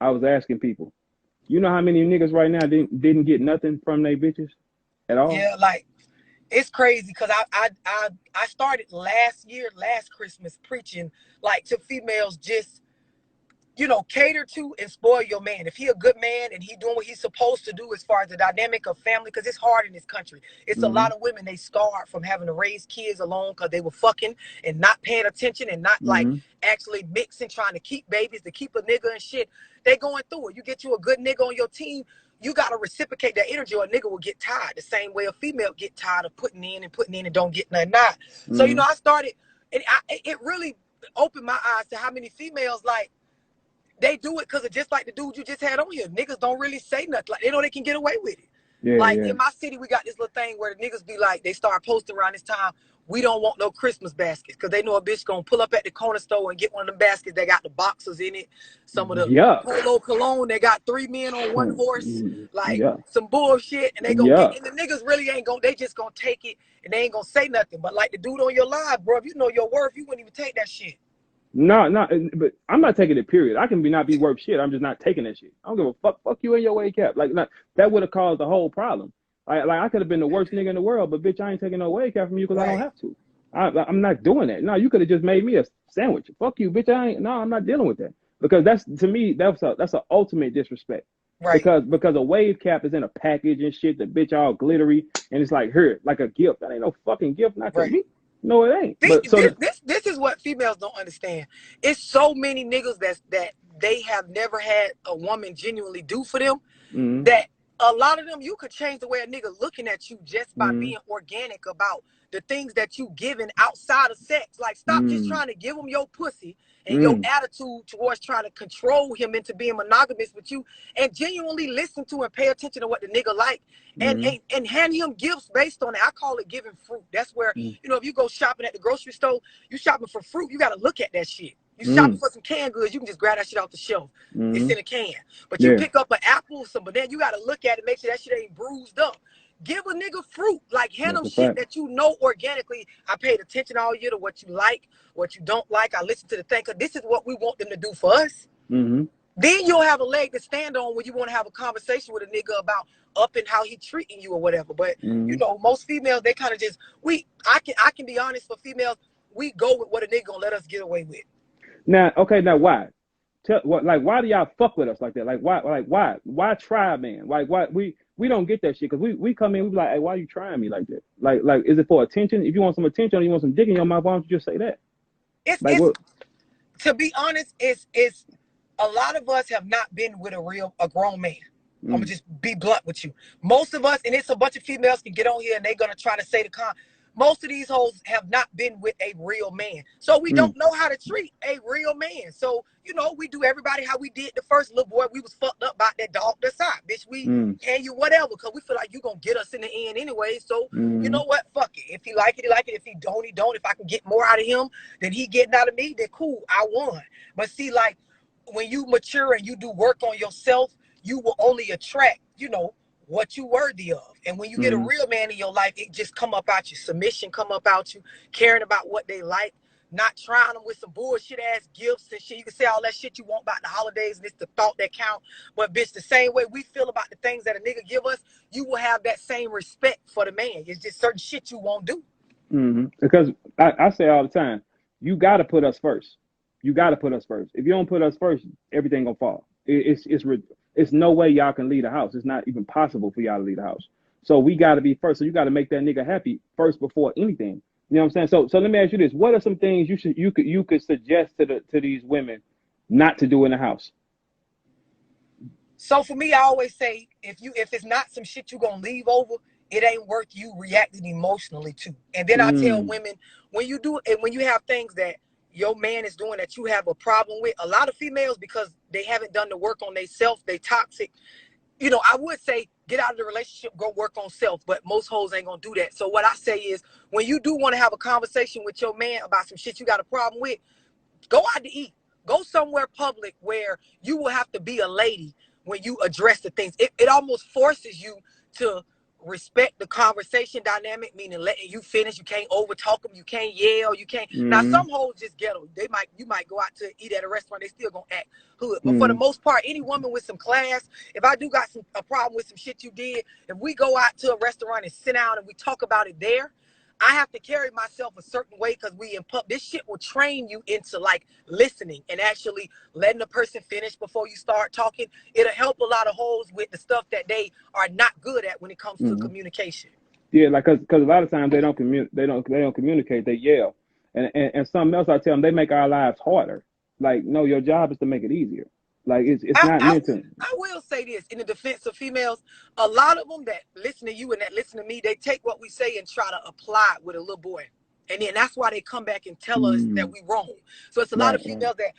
I was asking people, you know how many niggas right now didn't get nothing from their bitches at all? Yeah, like it's crazy because I started last Christmas preaching like to females, just cater to and spoil your man. If he a good man and he doing what he's supposed to do as far as the dynamic of family, because it's hard in this country. It's a lot of women, they scarred from having to raise kids alone because they were fucking and not paying attention and not like actually mixing, trying to keep babies, to keep a nigga and shit. They going through it. You get you a good nigga on your team, you got to reciprocate that energy or a nigga will get tired. The same way a female get tired of putting in and don't get nothing out. So, I started, and it really opened my eyes to how many females, like, they do it because of just like the dude you just had on here. Niggas don't really say nothing. Like, they know they can get away with it. Yeah, like, yeah. In my city, we got this little thing where the niggas be like, they start posting around this time, we don't want no Christmas baskets, because they know a bitch gonna pull up at the corner store and get one of them baskets that got the boxes in it. Some of the Polo cologne, they got 3 men on 1 horse. Like, some bullshit. And they gonna get, and the niggas really ain't gonna, they just gonna take it and they ain't gonna say nothing. But like the dude on your live, bro, if you know your worth, you wouldn't even take that shit. No, but I'm not taking it, period. I can not be worth shit. I'm just not taking that shit. I don't give a fuck. Fuck you and your wage cap. Like that would have caused the whole problem. Like I could have been the worst nigga in the world, but bitch, I ain't taking no wage cap from you because I don't have to. I'm not doing that. No, you could have just made me a sandwich. Fuck you, bitch. I'm not dealing with that. Because that's, to me, that's an ultimate disrespect. Right. Because a wave cap is in a package and shit, the bitch all glittery, and it's like, here, like a gift. That ain't no fucking gift, not to me. No, it ain't. This is what females don't understand. It's so many niggas that they have never had a woman genuinely do for them, that a lot of them, you could change the way a nigga looking at you just by being organic about the things that you giving outside of sex. Like, stop just trying to give him your pussy and your attitude towards trying to control him into being monogamous with you, and genuinely listen to and pay attention to what the nigga like, and hand him gifts based on it. I call it giving fruit. That's where, if you go shopping at the grocery store, you shopping for fruit, you got to look at that shit. You shopping for some canned goods, you can just grab that shit off the shelf. It's in a can. But you pick up an apple, some banana, you got to look at it, make sure that shit ain't bruised up. Give a nigga fruit. Like, hand them shit that you know organically. I paid attention all year to what you like, what you don't like. I listen to the thing, because this is what we want them to do for us. Then you'll have a leg to stand on when you want to have a conversation with a nigga about up and how he treating you or whatever. But most females, they kind of just, I can be honest, for females, we go with what a nigga gonna let us get away with. Now why? Why do y'all fuck with us like that? Why try, man? Like, why we don't get that shit, because we come in, we be like, hey, why are you trying me like that? Like, is it for attention? If you want some attention or you want some dick in your mouth, why don't you just say that? To be honest, it's a lot of us have not been with a grown man. I'm gonna just be blunt with you. Most of us, and it's a bunch of females can get on here and they're gonna try to say most of these hoes have not been with a real man. So we don't know how to treat a real man. So, we do everybody how we did the first little boy. We was fucked up by that dog that's out. Bitch, we hand you whatever, because we feel like you going to get us in the end anyway. So, you know what? Fuck it. If he like it, he like it. If he don't, he don't. If I can get more out of him than he getting out of me, then cool, I won. But see, like, when you mature and you do work on yourself, you will only attract, what you worthy of. And when you get a real man in your life, it just come up out you. Submission come up out you, caring about what they like, not trying them with some bullshit ass gifts and shit. You can say all that shit you want about the holidays, and it's the thought that count. But bitch, the same way we feel about the things that a nigga give us, you will have that same respect for the man. It's just certain shit you won't do. Because I say all the time, you got to put us first. You got to put us first. If you don't put us first, everything gonna fall. It's no way y'all can lead a house. It's not even possible for y'all to lead a house. So we got to be first. So you got to make that nigga happy first before anything. You know what I'm saying? So let me ask you this: what are some things you could suggest to these women not to do in the house? So for me, I always say, if it's not some shit you gonna leave over, it ain't worth you reacting emotionally to. And then I tell women, when you do and when you have things that your man is doing that you have a problem with, a lot of females, because they haven't done the work on themselves, they toxic. I would say get out of the relationship, go work on self, but most hoes ain't gonna do that. So what I say is, when you do want to have a conversation with your man about some shit you got a problem with, go out to eat. Go somewhere public where you will have to be a lady when you address the things. It almost forces you to respect the conversation dynamic, meaning letting you finish. You can't overtalk them. You can't yell. You can't. Now, some hoes just ghetto. You might go out to eat at a restaurant. They still gonna act hood. But for the most part, any woman with some class, if I do got a problem with some shit you did, if we go out to a restaurant and sit down and we talk about it there, I have to carry myself a certain way because we in pub. This shit will train you into like listening and actually letting the person finish before you start talking. It'll help a lot of hoes with the stuff that they are not good at when it comes to communication. Yeah, like because a lot of times they don't communicate. They yell, and something else I tell them, they make our lives harder. Like, no, your job is to make it easier. Like it's not meant to. I will say this in the defense of females, a lot of them that listen to you and that listen to me, they take what we say and try to apply it with a little boy. And then that's why they come back and tell us that we wrong. So it's a lot of females that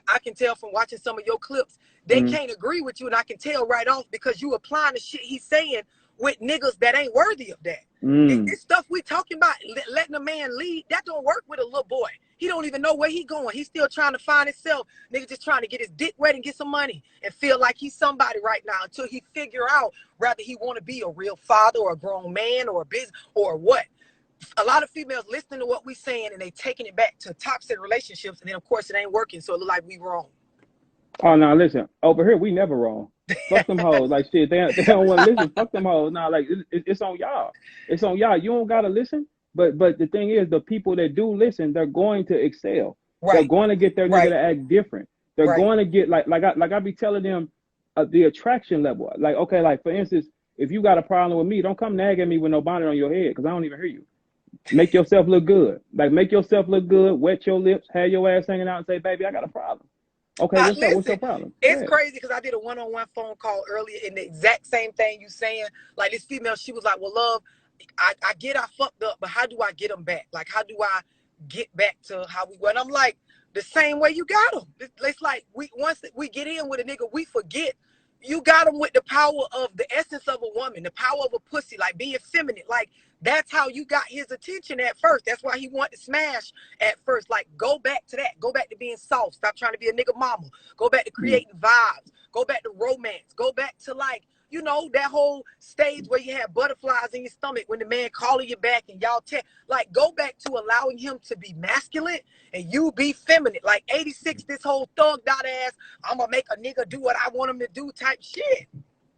I can tell from watching some of your clips, they can't agree with you. And I can tell right off because you applying the shit he's saying with niggas that ain't worthy of that. This stuff we talking about, letting a man lead, that don't work with a little boy. He don't even know where he going. He's still trying to find himself. Nigga just trying to get his dick wet and get some money and feel like he's somebody right now until he figure out whether he want to be a real father or a grown man or a business or what. A lot of females listening to what we saying and they taking it back to toxic relationships, and then of course it ain't working, so it look like we wrong. Oh no, listen, over here we never wrong. Fuck them hoes. Like shit, they don't want to listen. Fuck them hoes. Nah, like it's on y'all. It's on y'all. You don't gotta listen. But the thing is, the people that do listen, they're going to excel. They're going to get their nigga to act different. They're going to get like I be telling them the attraction level. Like, okay, like for instance, if you got a problem with me, don't come nag at me with no bonnet on your head because I don't even hear you. Make yourself look good. Like make yourself look good. Wet your lips. Have your ass hanging out and say, baby, I got a problem. Okay, what's up? What's your problem? It's crazy because I did a one-on-one phone call earlier and the exact same thing you saying. Like this female, she was like, well, love, I get I fucked up, but how do I get them back? Like, how do I get back to how we were? And I'm like, the same way you got them. It's like once we get in with a nigga, we forget you got them with the power of the essence of a woman, the power of a pussy, like being feminine. Like that's how you got his attention at first. That's why he wanted to smash at first. Like go back to that. Go back to being soft. Stop trying to be a nigga mama. Go back to creating vibes. Go back to romance. Go back to like, you know, that whole stage where you had butterflies in your stomach when the man calling you back and y'all like go back to allowing him to be masculine and you be feminine. Like 86, this whole thugged out ass, I'm gonna make a nigga do what I want him to do type shit.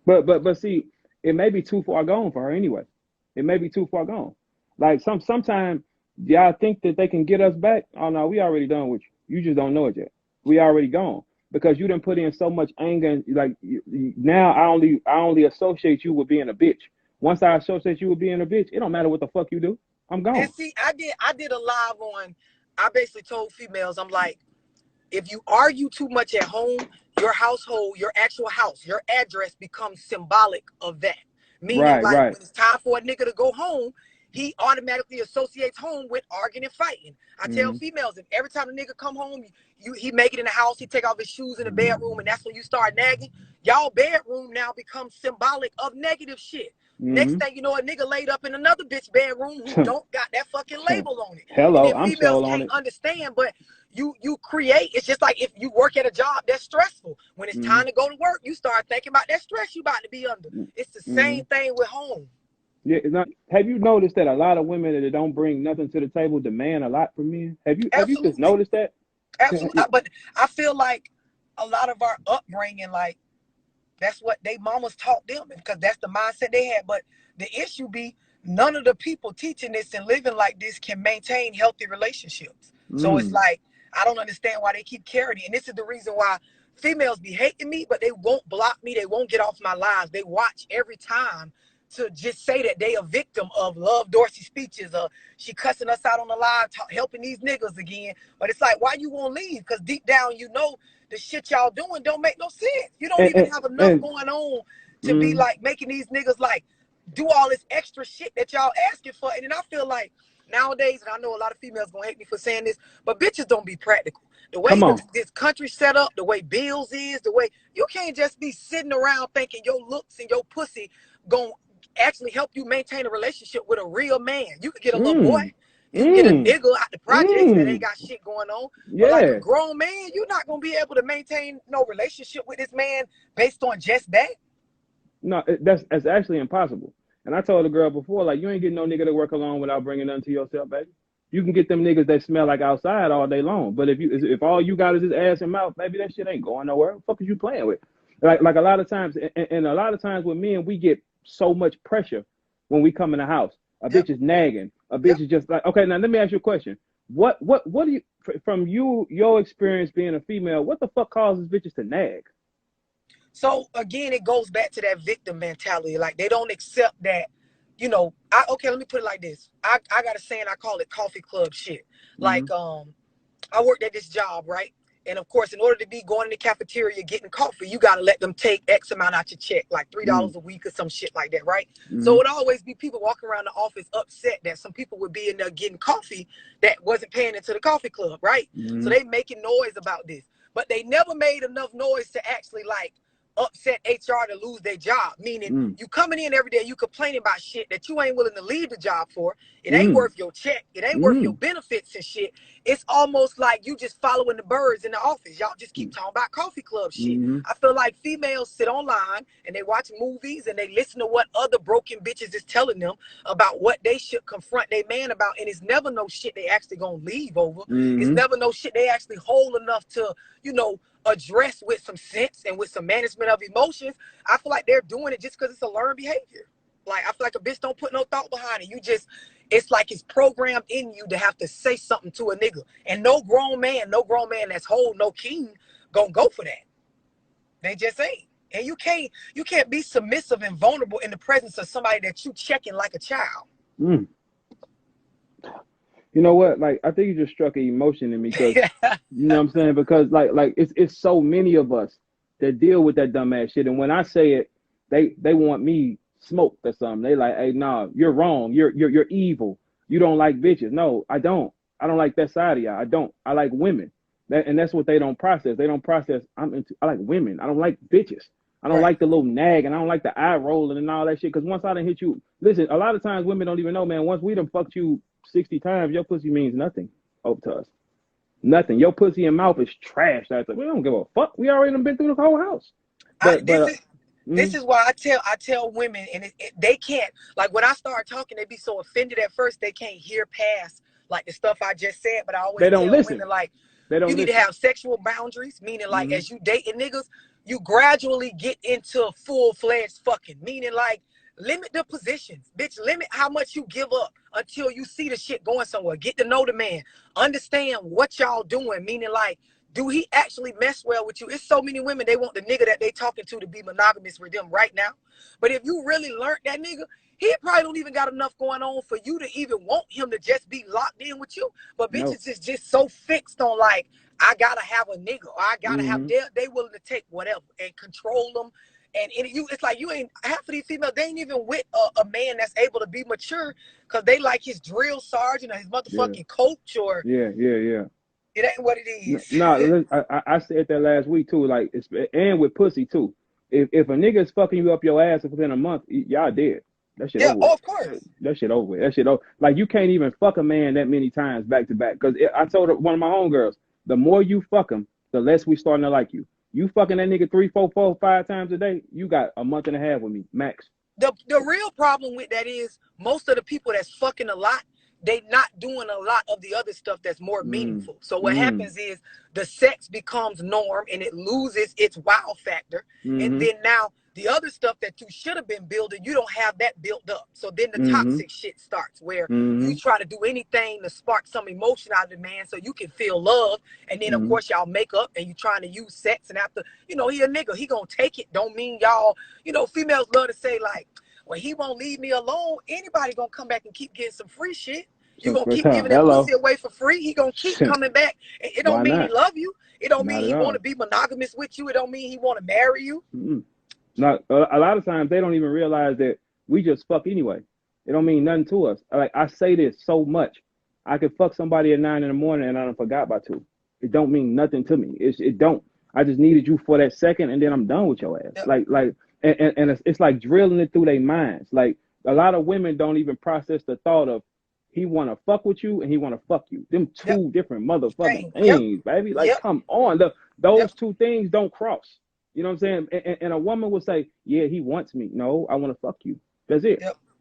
But see, it may be too far gone for her anyway. It may be too far gone. Like sometimes y'all think that they can get us back. Oh no, we already done with you. You just don't know it yet. We already gone. Because you didn't put in so much anger, and like now I only associate you with being a bitch. Once I associate you with being a bitch, it don't matter what the fuck you do. I'm gone. And see, I did a live on. I basically told females, I'm like, if you argue too much at home, your household, your actual house, your address becomes symbolic of that. Meaning, when it's time for a nigga to go home, he automatically associates home with arguing and fighting. I tell females, if every time a nigga come home, he make it in the house, he take off his shoes in the bedroom, and that's when you start nagging, y'all bedroom now becomes symbolic of negative shit. Next thing you know, a nigga laid up in another bitch bedroom who don't got that fucking label on it. Hello, I'm females can't understand, but you create. It's just like if you work at a job that's stressful. When it's time to go to work, you start thinking about that stress you about to be under. It's the same thing with home. Yeah, have you noticed that a lot of women that don't bring nothing to the table demand a lot from men? Have you just noticed that? Absolutely. But I feel like a lot of our upbringing, like that's what they mamas taught them because that's the mindset they had. But the issue be none of the people teaching this and living like this can maintain healthy relationships. So it's like, I don't understand why they keep carrying it. And this is the reason why females be hating me, but they won't block me. They won't get off my lives. They watch every time to just say that they a victim of Love Dorsey speeches or she cussing us out on the live, helping these niggas again. But it's like, why you won't leave? Because deep down, you know, the shit y'all doing don't make no sense. You don't even have enough going on to be like making these niggas like do all this extra shit that y'all asking for. And then I feel like nowadays, and I know a lot of females gonna hate me for saying this, but bitches don't be practical. The way this country set up, the way bills is, the way you can't just be sitting around thinking your looks and your pussy gonna actually help you maintain a relationship with a real man. You could get a little boy, you can get a nigga out the projects that ain't got shit going on. But like a grown man, you're not gonna be able to maintain no relationship with this man based on just that. No, that's actually impossible. And I told the girl before, like, you ain't getting no nigga to work alone without bringing nothing to yourself, baby. You can get them niggas that smell like outside all day long, but if all you got is his ass and mouth, baby, that shit ain't going nowhere. What the fuck is you playing with? Like a lot of times, and a lot of times with men, we get so much pressure when we come in the house. A bitch is nagging. A bitch is just like, okay, now let me ask you a question. What do you, from your experience being a female, what the fuck causes bitches to nag? So again, it goes back to that victim mentality. Like, they don't accept that, you know, okay, let me put it like this. I got a saying, I call it coffee club shit. Like, I worked at this job, right? And of course, in order to be going in the cafeteria getting coffee, you got to let them take X amount out your check, like $3 a week or some shit like that, right? So it would always be people walking around the office upset that some people would be in there getting coffee that wasn't paying into the coffee club, right? So they making noise about this. But they never made enough noise to actually, like, upset HR to lose their job. Meaning, you coming in every day, you complaining about shit that you ain't willing to leave the job for. It ain't worth your check. It ain't worth your benefits and shit. It's almost like you just following the birds in the office. Y'all just keep talking about coffee club shit. I feel like females sit online and they watch movies and they listen to what other broken bitches is telling them about what they should confront their man about. And it's never no shit they actually gonna leave over. It's never no shit they actually hold enough to, you know, address with some sense and with some management of emotions. I feel like they're doing it just because it's a learned behavior. Like, I feel like a bitch don't put no thought behind it. You just, it's like it's programmed in you to have to say something to a nigga. And no grown man that's whole, no king, gonna go for that. They just ain't. And you can't be submissive and vulnerable in the presence of somebody that you checking like a child. You know what? Like, I think you just struck an emotion in me because, you know what I'm saying? Because like it's so many of us that deal with that dumbass shit. And when I say it, they want me smoked or something. They like, hey, nah, you're wrong. You're evil. You don't like bitches. No, I don't. I don't like that side of y'all. I don't. I like women. And that's what they don't process. They don't process. I like women. I don't like bitches. I don't like the little nag, and I don't like the eye rolling and all that shit. Because once I done hit you, listen, a lot of times women don't even know, man. Once we done fucked you 60 times, your pussy means nothing over to us. Nothing. Your pussy and mouth is trash. That's like, we don't give a fuck. We already done been through the whole house. This is why I tell women, and they can't, like, when I start talking, they be so offended at first they can't hear past like the stuff I just said. But I always tell women, like, you need to have sexual boundaries, meaning like as you dating niggas, you gradually get into full-fledged fucking, meaning like limit the positions, bitch. Limit how much you give up until you see the shit going somewhere. Get to know the man, understand what y'all doing, meaning like, do he actually mess well with you? It's so many women, they want the nigga that they talking to be monogamous with them right now. But if you really learned that nigga, he probably don't even got enough going on for you to even want him to just be locked in with you. But bitches is just so fixed on, like, I gotta have a nigga, or I gotta have, they willing to take whatever and control them. And it's like, you ain't, half of these females, they ain't even with a man that's able to be mature because they like his drill sergeant or his motherfucking coach or it ain't what it is. No, I said that last week too. Like, and with pussy too. If a nigga is fucking you up your ass within a month, y'all dead. That shit over with. Of course. That shit over with. That shit over. Like, you can't even fuck a man that many times back to back. Because I told one of my homegirls, the more you fuck him, the less we starting to like you. You fucking that nigga 3, 4, 5 times a day, you got a month and a half with me, max. The real problem with that is most of the people that's fucking a lot, they not doing a lot of the other stuff that's more meaningful. So what happens is the sex becomes norm and it loses its wow factor. And then now the other stuff that you should have been building, you don't have that built up. So then the toxic shit starts where you try to do anything to spark some emotion out of the man so you can feel love. And then of course y'all make up and you trying to use sex, and after, you know, he a nigga, he gonna take it. Don't mean y'all, you know, females love to say like, well, he won't leave me alone. Anybody gonna come back and keep getting some free shit. You gonna keep giving that pussy away for free. He gonna keep coming back. It don't mean he love you. It don't mean he want to be monogamous with you. It don't mean he want to marry you. Not a lot of times they don't even realize that we just fuck anyway. It don't mean nothing to us. Like, I say this so much. I could fuck somebody at 9 in the morning and I done forgot by 2. It don't mean nothing to me. It don't. I just needed you for that second and then I'm done with your ass. Yep. And it's like drilling it through their minds. Like, a lot of women don't even process the thought of he want to fuck with you and he want to fuck you. Them two different motherfucking things, baby. Like, come on. Those two things don't cross. You know what I'm saying? And a woman will say, yeah, he wants me. No, I want to fuck you. That's it.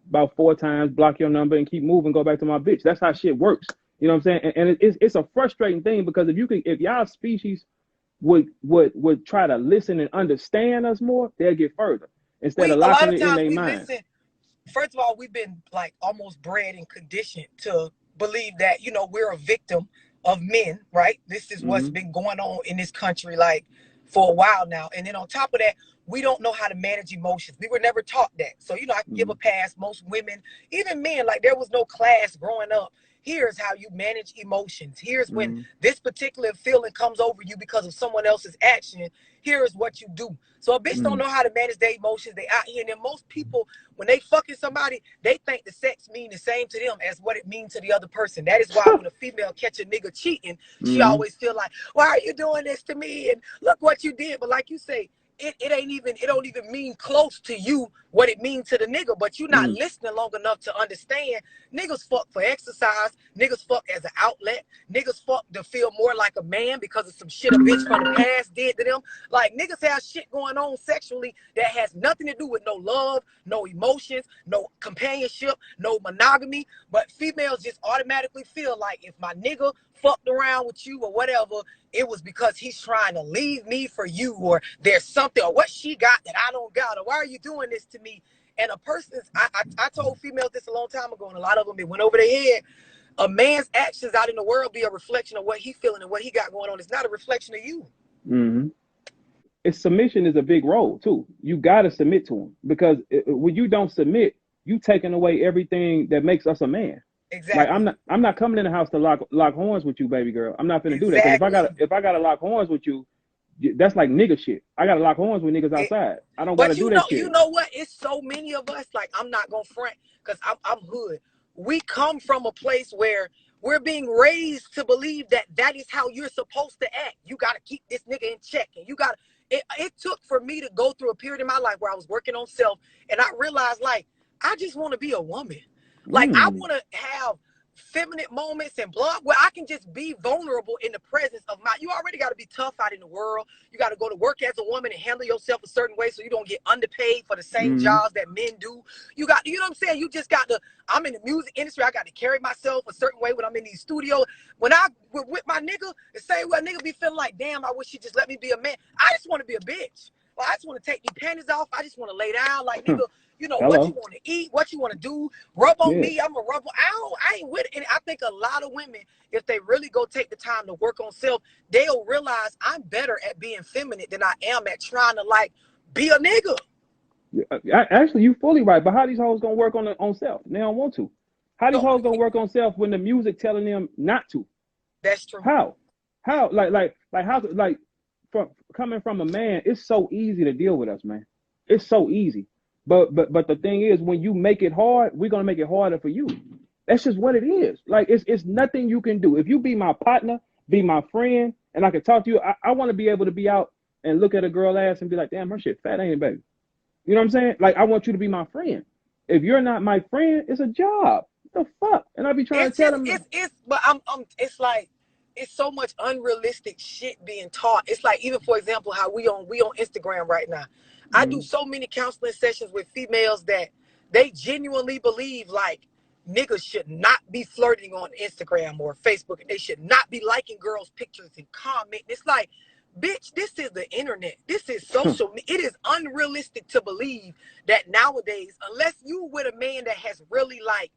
about 4 times, block your number, and keep moving, go back to my bitch. That's how shit works. You know what I'm saying? And it's a frustrating thing because if y'all species would try to listen and understand us more, they'll get further instead of locking it in their mind. Listen. First of all, we've been like almost bred and conditioned to believe that, you know, we're a victim of men, right? This is what's been going on in this country like for a while now. And then on top of that, we don't know how to manage emotions. We were never taught that. So, you know, I can give a pass. Most women, even men, like there was no class growing up. Here's how you manage emotions. Here's when this particular feeling comes over you because of someone else's action. Here is what you do. So a bitch don't know how to manage their emotions. They out here, and then most people, when they fucking somebody, they think the sex mean the same to them as what it means to the other person. That is why when a female catch a nigga cheating, she always feel like, why are you doing this to me? And look what you did. But like you say, it don't even mean close to you what it means to the nigga, but you're not listening long enough to understand. Niggas fuck for exercise, niggas fuck as an outlet, niggas fuck to feel more like a man because of some shit a bitch from the past did to them. Like niggas have shit going on sexually that has nothing to do with no love, no emotions, no companionship, no monogamy, but females just automatically feel like if my nigga fucked around with you or whatever, it was because he's trying to leave me for you, or there's something, or what she got that I don't got, or why are you doing this to me? And a person's, I told females this a long time ago, and a lot of them, it went over their head. A man's actions out in the world be a reflection of what he feeling and what he got going on. It's not a reflection of you. Its submission is a big role too. You got to submit to him, because when you don't submit, you taking away everything that makes us a man. Exactly. Like I'm not coming in the house to lock horns with you, baby girl. I'm not gonna do that. If I gotta lock horns with you, that's like nigga shit. I gotta lock horns with niggas outside. I don't gotta do that shit. You know what? It's so many of us. Like I'm not gonna front because I'm hood. We come from a place where we're being raised to believe that that is how you're supposed to act. You gotta keep this nigga in check, and you gotta. It took for me to go through a period in my life where I was working on self, and I realized like I just want to be a woman. Like I want to have feminine moments and blah, where I can just be vulnerable in the presence of you already got to be tough out in the world. You got to go to work as a woman and handle yourself a certain way so you don't get underpaid for the same jobs that men do. You know what I'm saying? You just got to, I'm in the music industry. I got to carry myself a certain way when I'm in these studios. When I with my nigga, the same way a nigga be feeling like, damn, I wish he just let me be a man. I just want to be a bitch. Well, I just want to take these panties off. I just want to lay down like nigga. You know, what you want to eat, what you want to do, rub on me, I'm a rub on. I ain't with it. And I think a lot of women, if they really go take the time to work on self, they'll realize I'm better at being feminine than I am at trying to like be a nigga. Actually, you fully right. But how these hoes gonna work on self? They don't want to. How these hoes gonna work on self when the music telling them not to? That's true. How? Like how? Like from coming from a man, it's so easy to deal with us, man. It's so easy. But the thing is, when you make it hard, we're gonna make it harder for you. That's just what it is. Like it's nothing you can do. If you be my partner, be my friend, and I can talk to you, I want to be able to be out and look at a girl ass and be like, damn, her shit fat, ain't it, baby? You know what I'm saying? Like I want you to be my friend. If you're not my friend, it's a job. What the fuck? And I be trying to tell them. It's like it's so much unrealistic shit being taught. It's like even for example, how we on Instagram right now. I do so many counseling sessions with females that they genuinely believe like niggas should not be flirting on Instagram or Facebook, and they should not be liking girls' pictures and commenting. It's like, bitch, this is the internet. This is social media. It is unrealistic to believe that nowadays, unless you with a man that has really like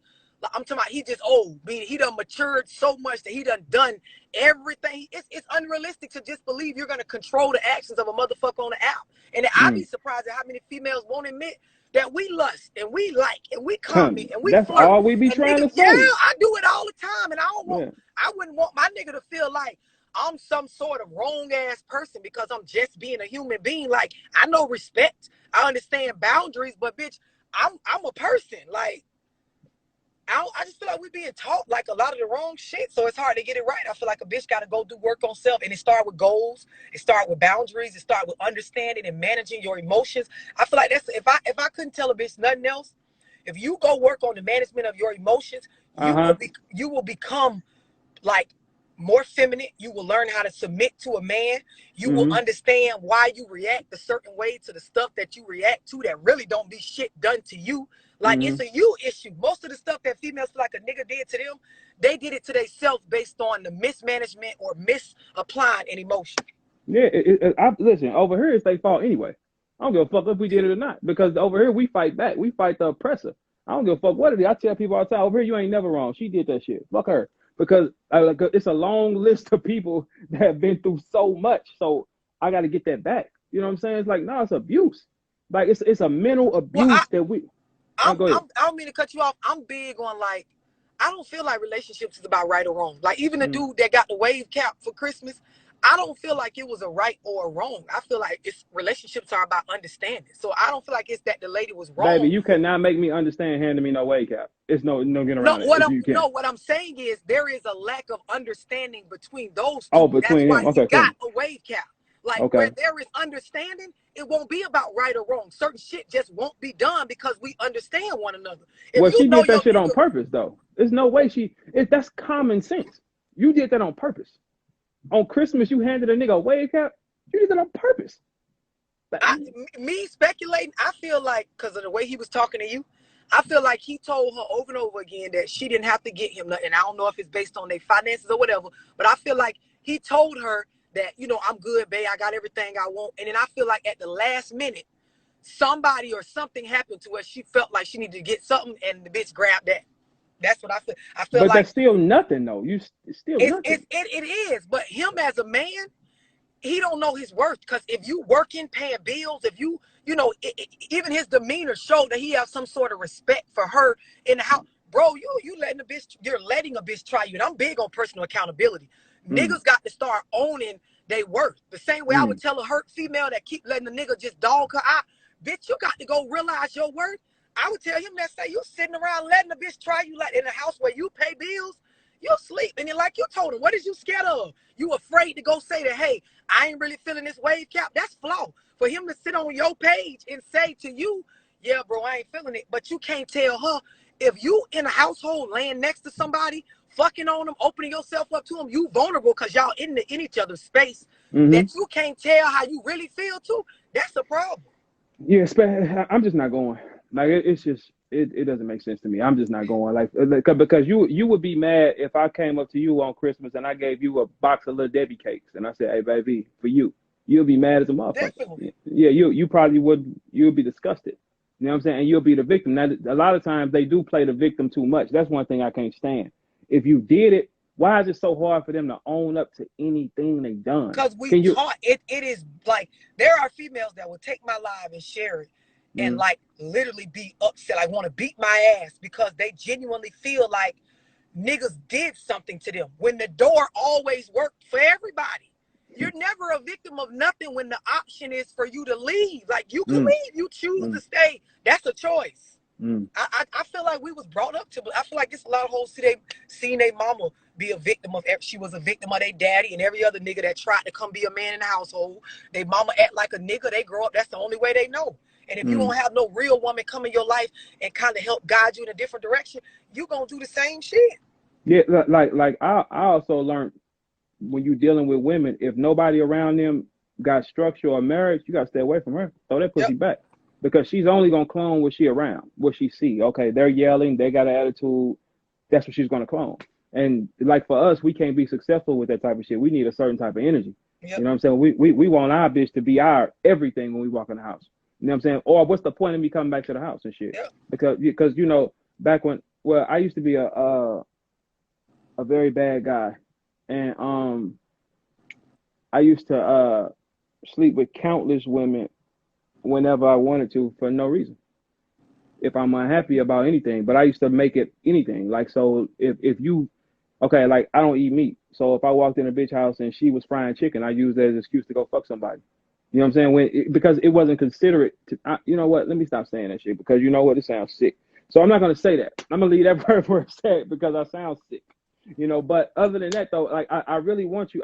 I'm talking about he just old, meaning he done matured so much that he done everything. It's unrealistic to just believe you're gonna control the actions of a motherfucker on the app. And I'd be surprised at how many females won't admit that we lust and we like and we comment and we That's flirt. all we be trying to say. Yeah, I do it all the time, and I wouldn't want my nigga to feel like I'm some sort of wrong ass person because I'm just being a human being. Like I know respect, I understand boundaries, but bitch, I'm a person. Like I just feel like we're being taught like a lot of the wrong shit, so it's hard to get it right. I feel like a bitch got to go do work on self, and it start with goals, it start with boundaries, it start with understanding and managing your emotions. I feel like that's if I couldn't tell a bitch nothing else, if you go work on the management of your emotions, you will become like more feminine. You will learn how to submit to a man. You will understand why you react a certain way to the stuff that you react to that really don't be shit done to you. Like, it's a you issue. Most of the stuff that females feel like a nigga did to them, they did it to themselves based on the mismanagement or misapplied an emotion. Yeah, listen, over here it's their fault anyway. I don't give a fuck if we did it or not, because over here we fight back. We fight the oppressor. I don't give a fuck what it is. I tell people all the time, over here you ain't never wrong. She did that shit. Fuck her. Because it's a long list of people that have been through so much. So I got to get that back. You know what I'm saying? It's like, no, it's abuse. Like, it's a mental abuse that we... I don't mean to cut you off. I'm big on, like, I don't feel like relationships is about right or wrong. Like, even the dude that got the wave cap for Christmas, I don't feel like it was a right or a wrong. I feel like relationships are about understanding. So I don't feel like it's that the lady was wrong. Baby, you cannot make me understand handing me no wave cap. It's no getting around it. What I'm saying is there is a lack of understanding between those two. Oh, between them. Okay, he got a wave cap. Like, where there is understanding, it won't be about right or wrong. Certain shit just won't be done because we understand one another. Well, she did that shit on purpose, though. There's no way that's common sense. You did that on purpose. On Christmas, you handed a nigga a wave cap. You did that on purpose. Me speculating, I feel like, because of the way he was talking to you, I feel like he told her over and over again that she didn't have to get him nothing. I don't know if it's based on their finances or whatever, but I feel like he told her that, you know, I'm good, babe. I got everything I want. And then I feel like at the last minute, somebody or something happened to her. She felt like she needed to get something, and the bitch grabbed that. That's what I feel. But like, that's still nothing, though. It's still nothing. It is. But him as a man, he don't know his worth. Because if you working, paying bills, if you know, even his demeanor showed that he has some sort of respect for her in the house. Bro, you're letting a bitch try you. And I'm big on personal accountability. Niggas got to start owning their worth. The same way I would tell a hurt female that keep letting the nigga just dog her out. Bitch, you got to go realize your worth. I would tell him that, say, you sitting around letting the bitch try you, like in a house where you pay bills, you sleep. And then, like you told him, what is you scared of? You afraid to go say that, hey, I ain't really feeling this wave cap. That's flaw. For him to sit on your page and say to you, yeah, bro, I ain't feeling it. But you can't tell her, if you in a household laying next to somebody, fucking on them, opening yourself up to them, you vulnerable because y'all in each other's space, that you can't tell how you really feel too, that's a problem. Yeah, I'm just not going. Like, it's just, it doesn't make sense to me. I'm just not going. Like, because you would be mad if I came up to you on Christmas and I gave you a box of Little Debbie cakes and I said, hey, baby, for you. You'll be mad as a motherfucker. Definitely. Yeah, you probably you'll be disgusted. You know what I'm saying? And you'll be the victim. Now, a lot of times they do play the victim too much. That's one thing I can't stand. If you did it, why is it so hard for them to own up to anything they done? Because we taught it is like, there are females that will take my live and share it and like literally be upset. I want to beat my ass because they genuinely feel like niggas did something to them when the door always worked for everybody. You're never a victim of nothing when the option is for you to leave. Like, you can leave, you choose to stay. That's a choice. I feel like we was brought up to, I feel like it's a lot of hoes seeing their mama be a victim of, she was a victim of their daddy and every other nigga that tried to come be a man in the household. Their mama act like a nigga, they grow up, that's the only way they know. And if you don't have no real woman come in your life and kind of help guide you in a different direction, you gonna do the same shit. Yeah, like I also learned, when you dealing with women, if nobody around them got structure or marriage, you gotta stay away from her. Throw that pussy back. Because she's only gonna clone what she around, what she see. Okay, they're yelling, they got an attitude. That's what she's gonna clone. And like for us, we can't be successful with that type of shit. We need a certain type of energy. You know what I'm saying? We want our bitch to be our everything when we walk in the house. You know what I'm saying? Or what's the point of me coming back to the house and shit? Because you know, back when, well, I used to be a very bad guy, and I used to sleep with countless women whenever I wanted to for no reason. If I'm unhappy about anything, but I used to make it anything. Like, so if you, okay, like I don't eat meat. So if I walked in a bitch house and she was frying chicken, I used that as an excuse to go fuck somebody. You know what I'm saying? Because it wasn't considerate to, you know what? Let me stop saying that shit, because you know what? It sounds sick. So I'm not going to say that. I'm going to leave that word where it's at because I sound sick. You know, but other than that though, like I really want you,